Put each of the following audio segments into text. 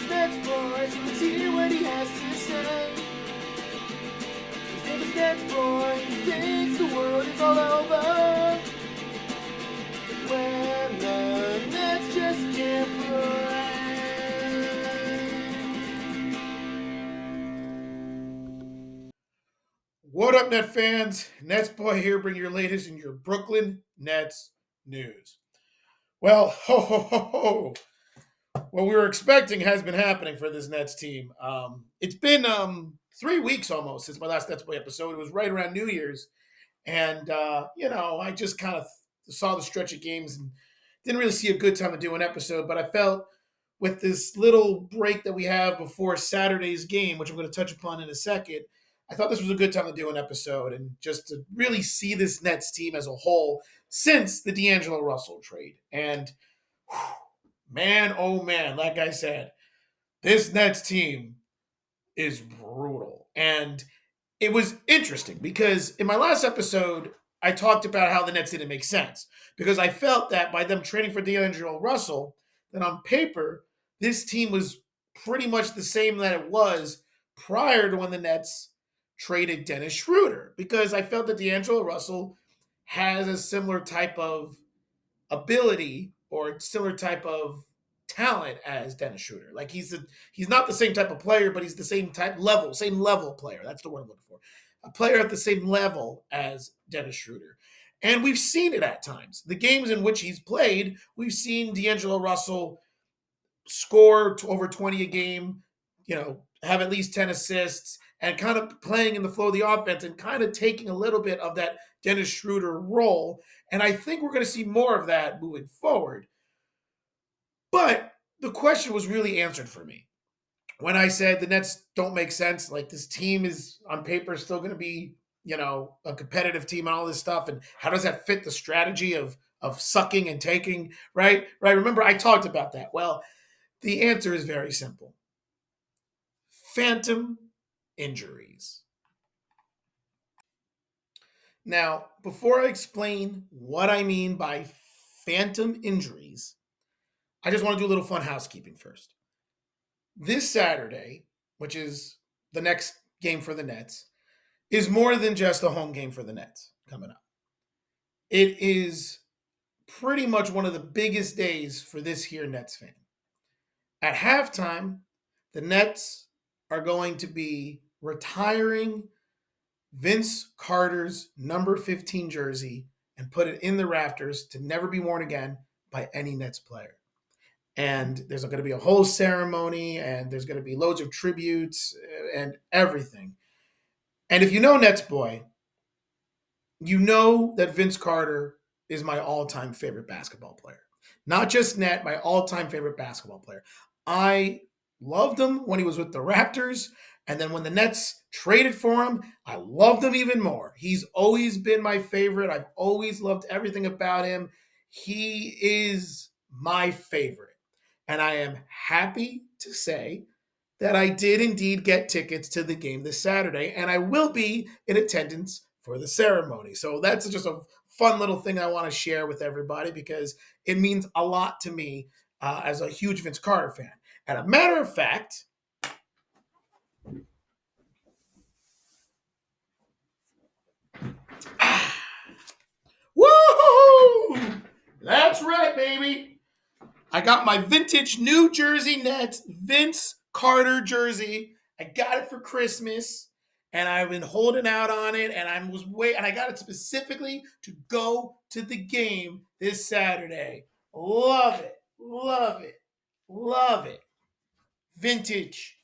NetsBoy, so let's hear what he has to say. His name is NetsBoy, he thinks the world is all over when the Nets just can't play. What up, Net fans? NetsBoy here, bring your latest in your Brooklyn Nets news. Well, what we were expecting has been happening for this Nets team. It's been 3 weeks almost since my last NetsBoy episode. It was right around New Year's, and I just kind of saw the stretch of games and didn't really see a good time to do an episode. But I felt with this little break that we have before Saturday's game, which I'm going to touch upon in a second, I thought this was a good time to do an episode and just to really see this Nets team as a whole since the D'Angelo Russell trade. And man, oh man, like I said, this Nets team is brutal. And it was interesting because in my last episode, I talked about how the Nets didn't make sense because I felt that by them trading for D'Angelo Russell, that on paper, this team was pretty much the same that it was prior to when the Nets traded Dennis Schroeder because I felt that D'Angelo Russell has a similar type of ability or similar type of talent as Dennis Schroeder. Like he's not the same type of player, but he's the same level player. That's the word I'm looking for. A player at the same level as Dennis Schroeder. And we've seen it at times. The games in which he's played, we've seen D'Angelo Russell score over 20 a game, have at least 10 assists, and kind of playing in the flow of the offense and kind of taking a little bit of that Dennis Schroeder role. And I think we're going to see more of that moving forward. But the question was really answered for me when I said the Nets don't make sense. Like this team is on paper still going to be, a competitive team and all this stuff. And how does that fit the strategy of sucking and taking? Right. Remember, I talked about that. Well, the answer is very simple. Phantom injuries. Now, before I explain what I mean by phantom injuries, I just want to do a little fun housekeeping first. This Saturday, which is the next game for the Nets, is more than just a home game for the Nets coming up. It is pretty much one of the biggest days for this here Nets fan. At halftime, the Nets are going to be retiring Vince Carter's number 15 jersey and put it in the rafters to never be worn again by any Nets player. And there's going to be a whole ceremony, and there's going to be loads of tributes and everything. And if you know NetsBoy, you know that Vince Carter is my all-time favorite basketball player. Not just net, my all-time favorite basketball player. I loved him when he was with the Raptors, and then when the Nets traded for him, I loved him even more. He's always been my favorite. I've always loved everything about him. He is my favorite. And I am happy to say that I did indeed get tickets to the game this Saturday, and I will be in attendance for the ceremony. So that's just a fun little thing I want to share with everybody because it means a lot to me as a huge Vince Carter fan. And a matter of fact, woohoo! That's right, baby. I got my vintage New Jersey Nets Vince Carter jersey. I got it for Christmas, and I've been holding out on it, and I got it specifically to go to the game this Saturday. Love it, love it, love it. Vintage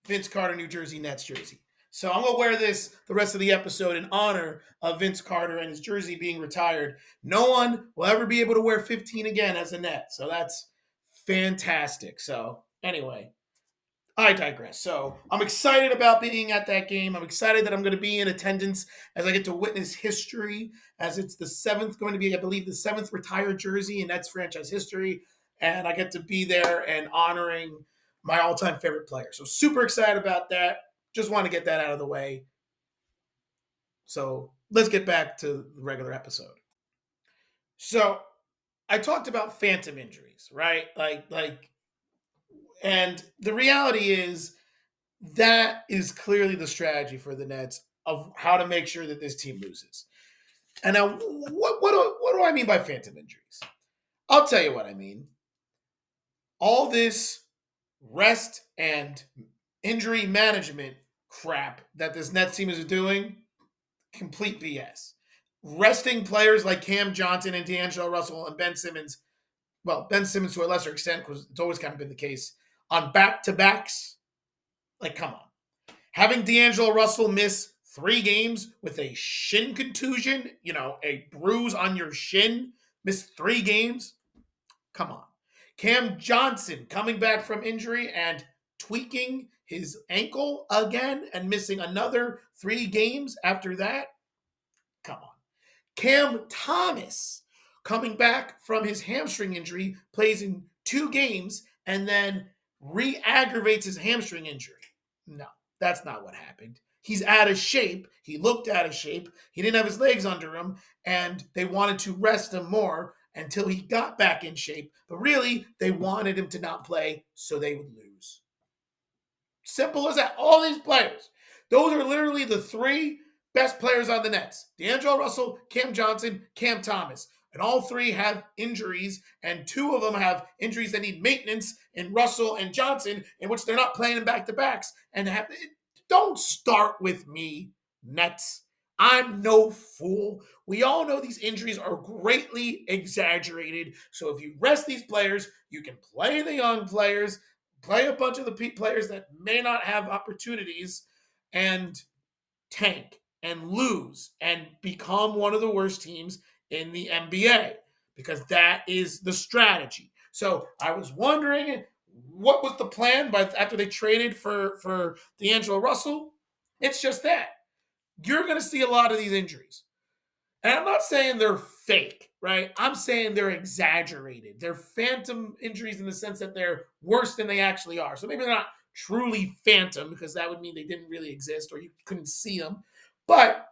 Vince Carter New Jersey Nets jersey. So I'm gonna wear this the rest of the episode in honor of Vince Carter and his jersey being retired. No one will ever be able to wear 15 again as a Net. So that's fantastic. So anyway, I digress. So I'm excited about being at that game. I'm excited that I'm going to be in attendance as I get to witness history, as it's the seventh, going to be, I believe, the seventh retired jersey in Nets franchise history. And I get to be there and honoring my all-time favorite player. So super excited about that. Just want to get that out of the way. So let's get back to the regular episode. So I talked about phantom injuries, right? Like And the reality is that is clearly the strategy for the Nets of how to make sure that this team loses. And now, what do I mean by phantom injuries? I'll tell you what I mean. All this rest and injury management crap that this Nets team is doing, complete BS. Resting players like Cam Johnson and D'Angelo Russell and Ben Simmons, well, Ben Simmons to a lesser extent, because it's always kind of been the case, on back-to-backs, like, come on. Having D'Angelo Russell miss 3 games with a shin contusion, a bruise on your shin, miss 3 games, come on. Cam Johnson coming back from injury and tweaking his ankle again and missing another 3 games after that, come on. Cam Thomas coming back from his hamstring injury, plays in 2 games, and then re-aggravates his hamstring injury. No, that's not what happened. He's out of shape. He looked out of shape. He didn't have his legs under him, and they wanted to rest him more until he got back in shape. But really, they wanted him to not play so they would lose. Simple as that. All these players, those are literally the 3 best players on the Nets. D'Angelo Russell, Cam Johnson, Cam Thomas. And all 3 have injuries, and 2 of them have injuries that need maintenance in Russell and Johnson, in which they're not playing in back-to-backs. And don't start with me, Nets. I'm no fool. We all know these injuries are greatly exaggerated. So if you rest these players, you can play the young players, play a bunch of the players that may not have opportunities, and tank and lose and become one of the worst teams in the NBA, because that is the strategy. So I was wondering, what was the plan after they traded for D'Angelo Russell? It's just that you're going to see a lot of these injuries. And I'm not saying they're fake, right? I'm saying they're exaggerated. They're phantom injuries in the sense that they're worse than they actually are. So maybe they're not truly phantom, because that would mean they didn't really exist or you couldn't see them. But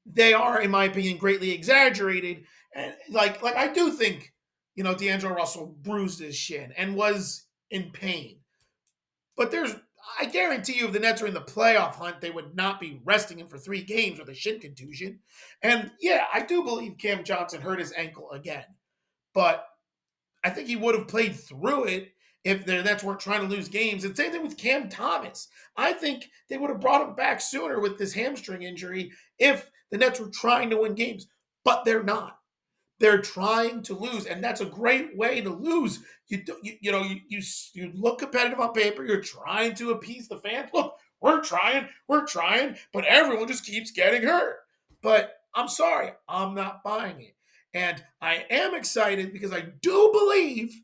they are, in my opinion, greatly exaggerated. And like I do think, D'Angelo Russell bruised his shin and was in pain. But I guarantee you, if the Nets are in the playoff hunt, they would not be resting him for 3 games with a shin contusion. And yeah, I do believe Cam Johnson hurt his ankle again. But I think he would have played through it if the Nets weren't trying to lose games. And same thing with Cam Thomas. I think they would have brought him back sooner with this hamstring injury if the Nets were trying to win games. But they're not. They're trying to lose, and that's a great way to lose. You look competitive on paper. You're trying to appease the fans. Look, we're trying, but everyone just keeps getting hurt. But I'm sorry, I'm not buying it. And I am excited because I do believe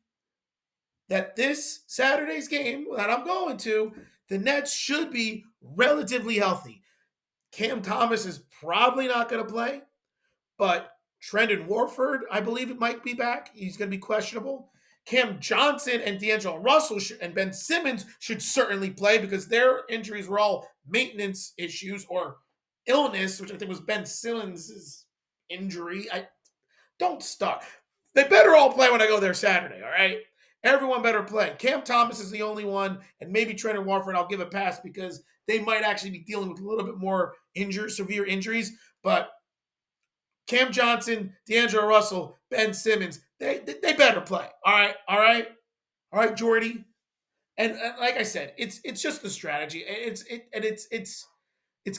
that this Saturday's game that I'm going to, the Nets should be relatively healthy. Cam Thomas is probably not going to play, but Trendon Warford, I believe it might be back. He's going to be questionable. Cam Johnson and D'Angelo Russell and Ben Simmons should certainly play, because their injuries were all maintenance issues or illness, which I think was Ben Simmons' injury. Don't start. They better all play when I go there Saturday, all right? Everyone better play. Cam Thomas is the only one, and maybe Trendon Warford I'll give a pass, because they might actually be dealing with a little bit more severe injuries. But Cam Johnson, D'Angelo Russell, Ben Simmons, they better play. All right, Jordy. And like I said, it's just the strategy. It's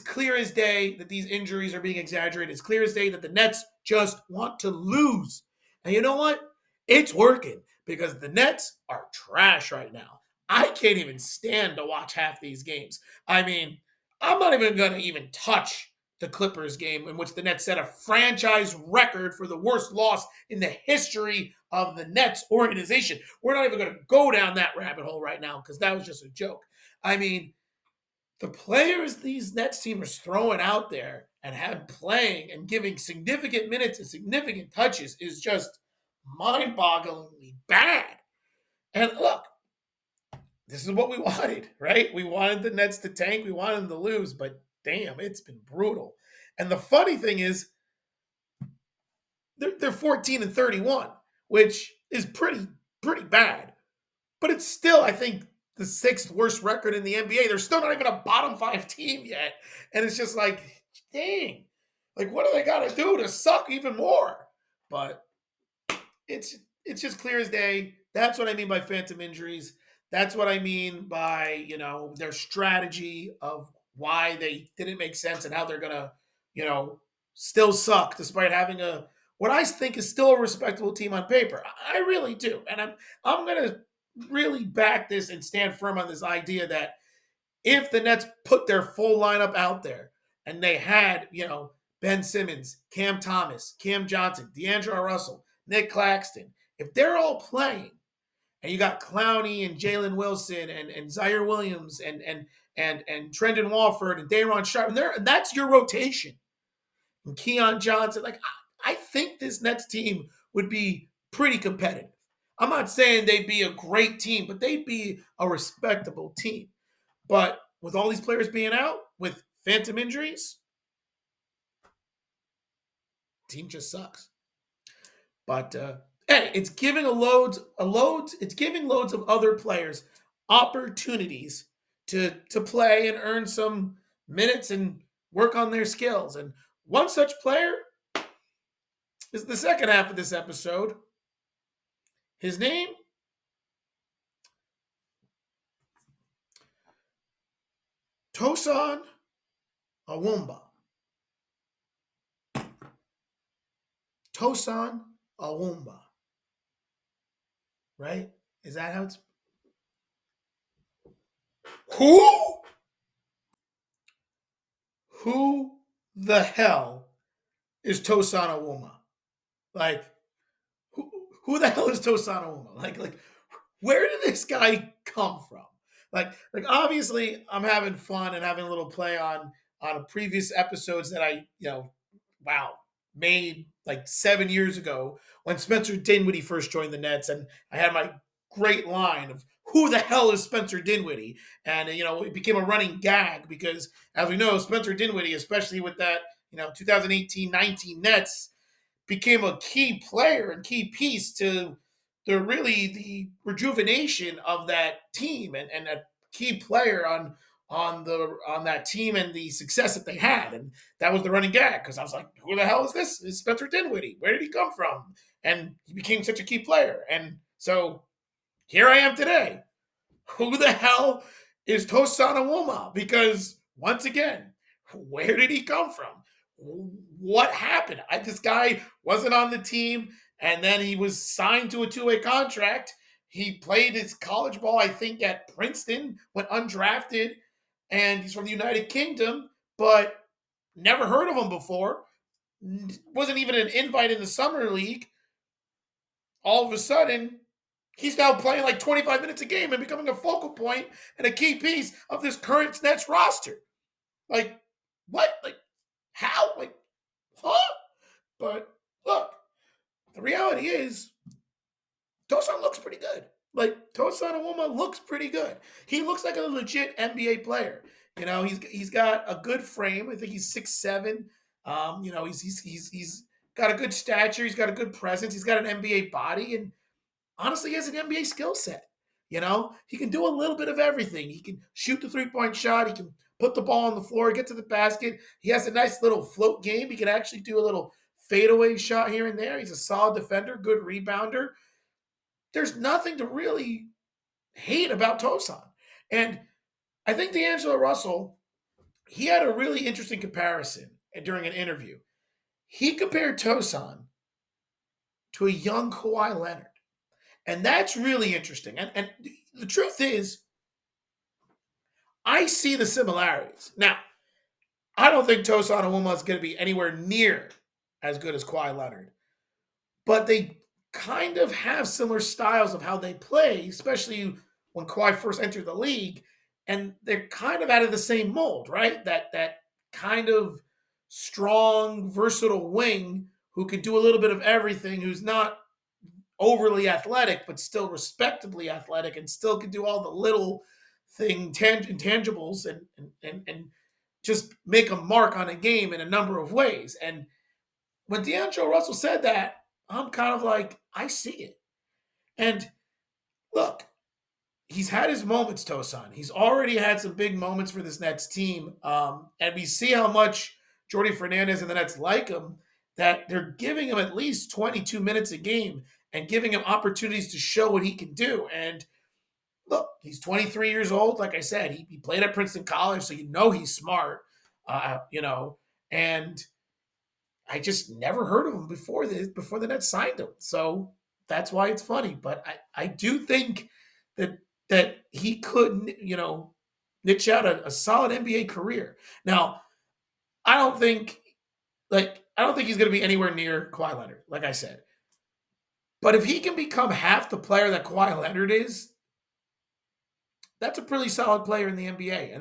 clear as day that these injuries are being exaggerated. It's clear as day that the Nets just want to lose. And you know what? It's working, because the Nets are trash right now. I can't even stand to watch half these games. I mean, I'm not even going to even touch the Clippers game, in which the Nets set a franchise record for the worst loss in the history of the Nets organization. We're not even going to go down that rabbit hole right now, because that was just a joke. I mean, the players these Nets team is throwing out there and have playing and giving significant minutes and significant touches is just mind-bogglingly bad. And look, this is what we wanted, right? We wanted the Nets to tank. We wanted them to lose, but damn, it's been brutal. And the funny thing is, they're 14-31, which is pretty bad. but it's still, I think, the sixth worst record in the NBA. They're still not even a bottom five team yet. And it's just like, dang, like what do they got to do to suck even more? But it's just clear as day. That's what I mean by phantom injuries. That's what I mean by, their strategy of why they didn't make sense and how they're gonna, you know, still suck despite having a what I think is still a respectable team on paper. I really do. And I'm gonna really back this and stand firm on this idea that if the Nets put their full lineup out there and they had, Ben Simmons, Cam Thomas, Cam Johnson, D'Angelo Russell, Nick Claxton, if they're all playing and you got Clowney and Jalen Wilson and Zaire Williams and Trendon Walford and Dayron Sharp, and that's your rotation. And Keon Johnson, like I think this Nets team would be pretty competitive. I'm not saying they'd be a great team, but they'd be a respectable team. But with all these players being out with phantom injuries, team just sucks. But hey, it's giving it's giving loads of other players opportunities to play and earn some minutes and work on their skills. And one such player is the second half of this episode. His name, Tosan Evbomwan. Tosan Evbomwan. Right? Is that how it's? Who? Who the hell is Tosan Evbomwan? Like, who the hell is Tosan Evbomwan? Like, where did this guy come from? Like obviously, I'm having fun and having a little play on previous episodes that I, wow, made like 7 years ago when Spencer Dinwiddie first joined the Nets, and I had my great line of who the hell is Spencer Dinwiddie, and it became a running gag because, as we know, Spencer Dinwiddie, especially with that 2018-19 Nets, became a key player and key piece to the rejuvenation of that team and a key player on that team and the success that they had. And that was the running gag because I was like, who the hell is this? It's Spencer Dinwiddie. Where did he come from? And he became such a key player. And so here I am today. Who the hell is Tosan Evbomwan? Because once again, where did he come from? What happened? This guy wasn't on the team, and then he was signed to a two-way contract. He played his college ball, I think, at Princeton, went undrafted, and he's from the United Kingdom, but never heard of him before. Wasn't even an invite in the summer league. All of a sudden, he's now playing like 25 minutes a game and becoming a focal point and a key piece of this current Nets roster. Like, what? Like, how? Like, huh? But look, the reality is, Tosan looks pretty good. Like, Tosan Evbomwan looks pretty good. He looks like a legit NBA player. He's got a good frame. I think he's 6'7". He's got a good stature. He's got a good presence. He's got an NBA body, and honestly, he has an NBA skill set. He can do a little bit of everything. He can shoot the three-point shot. He can put the ball on the floor, get to the basket. He has a nice little float game. He can actually do a little fadeaway shot here and there. He's a solid defender, good rebounder. There's nothing to really hate about Tosan. And I think D'Angelo Russell, he had a really interesting comparison during an interview. He compared Tosan to a young Kawhi Leonard. And that's really interesting. And the truth is, I see the similarities. Now, I don't think Tosan Evbomwan is going to be anywhere near as good as Kawhi Leonard. But they kind of have similar styles of how they play, especially when Kawhi first entered the league. And they're kind of out of the same mold, right? That kind of strong, versatile wing who can do a little bit of everything, who's not overly athletic, but still respectably athletic and still can do all the little intangibles and just make a mark on a game in a number of ways. And when D'Angelo Russell said that, I'm kind of like, I see it. And look, he's had his moments, Tosan. He's already had some big moments for this Nets team. And we see how much Jordy Fernandez and the Nets like him, that they're giving him at least 22 minutes a game and giving him opportunities to show what he can do. And look, he's 23 years old. Like I said, he played at Princeton College, so you know he's smart, and I just never heard of him before the Nets signed him. So that's why it's funny. But I do think that he could, niche out a solid NBA career. Now, I don't think I don't think he's going to be anywhere near Kawhi Leonard, like I said. But if he can become half the player that Kawhi Leonard is, that's a pretty solid player in the NBA,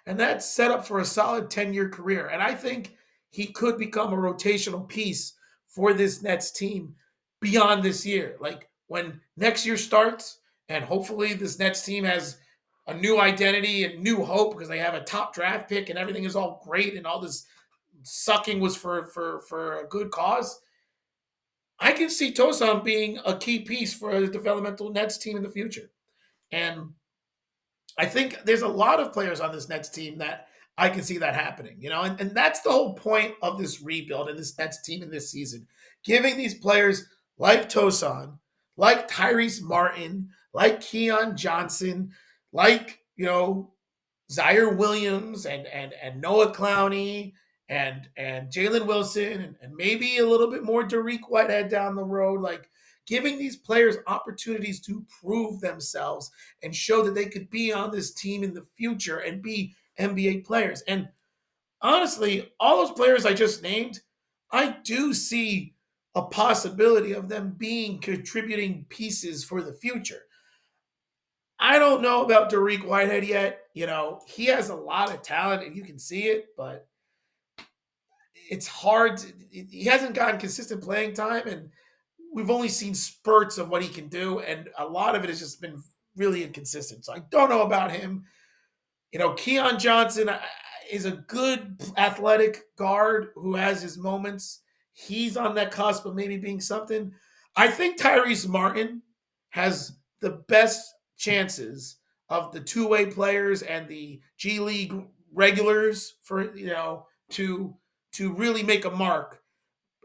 and that's set up for a solid 10-year career. And I think he could become a rotational piece for this Nets team beyond this year. Like when next year starts, and hopefully this Nets team has a new identity and new hope because they have a top draft pick and everything is all great and all this sucking was for a good cause. I can see Tosan being a key piece for the developmental Nets team in the future. And I think there's a lot of players on this Nets team that I can see that happening, and that's the whole point of this rebuild and this Nets team in this season. Giving these players like Tosan, like Tyrese Martin, like Keon Johnson, like, Zaire Williams and Noah Clowney and Jalen Wilson and maybe a little bit more Dariq Whitehead down the road, like giving these players opportunities to prove themselves and show that they could be on this team in the future and be NBA players. And honestly, all those players I just named, I do see a possibility of them being contributing pieces for the future. I don't know about Dariq Whitehead yet. He has a lot of talent and you can see it, but it's hard. He hasn't gotten consistent playing time, and we've only seen spurts of what he can do, and a lot of it has just been really inconsistent. So I don't know about him. Keon Johnson is a good athletic guard who has his moments. He's on that cusp of maybe being something. I think Tyrese Martin has the best chances of the two-way players and the G League regulars for to really make a mark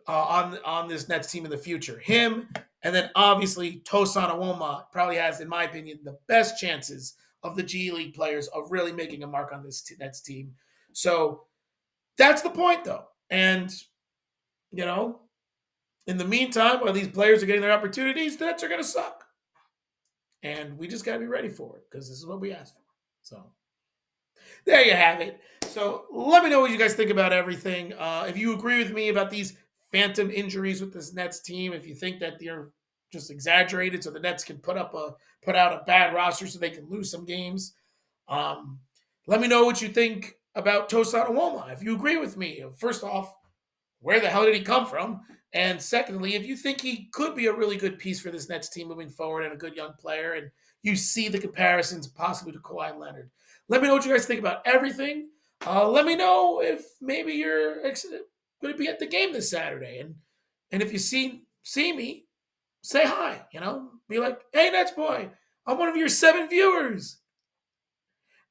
on this Nets team in the future. Him, and then obviously Tosan Evbomwan probably has, in my opinion, the best chances of the G League players of really making a mark on this Nets team. So that's the point, though. And in the meantime, while these players are getting their opportunities, the Nets are going to suck, and we just got to be ready for it because this is what we asked for. So there you have it. So let me know what you guys think about everything. If you agree with me about these phantom injuries with this Nets team, if you think that they're just exaggerated so the Nets can put out a bad roster so they can lose some games. Let me know what you think about Tosan Evbomwan. If you agree with me, first off, where the hell did he come from? And secondly, if you think he could be a really good piece for this Nets team moving forward and a good young player, and you see the comparisons possibly to Kawhi Leonard, let me know what you guys think about everything. Let me know if maybe you're going to be at the game this Saturday, and if you see me, say hi. Be like, "Hey, NetsBoy, I'm one of your 7 viewers,"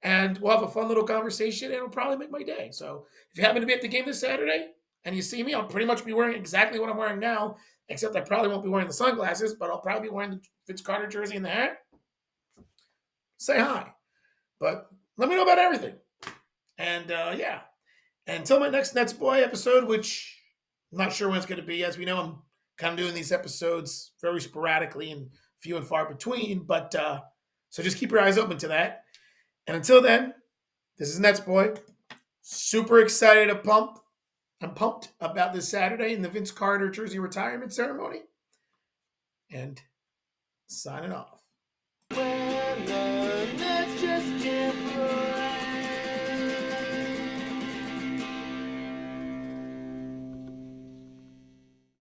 and we'll have a fun little conversation, and it'll probably make my day. So if you happen to be at the game this Saturday and you see me, I'll pretty much be wearing exactly what I'm wearing now, except I probably won't be wearing the sunglasses, but I'll probably be wearing the Vince Carter jersey and the hat. Say hi. But let me know about everything. And yeah, and until my next NetsBoy episode, which I'm not sure when it's going to be. As we know, I'm kind of doing these episodes very sporadically and few and far between. But so just keep your eyes open to that. And until then, this is NetsBoy. Super excited to pump. I'm pumped about this Saturday in the Vince Carter jersey retirement ceremony. And signing off. When the Nets just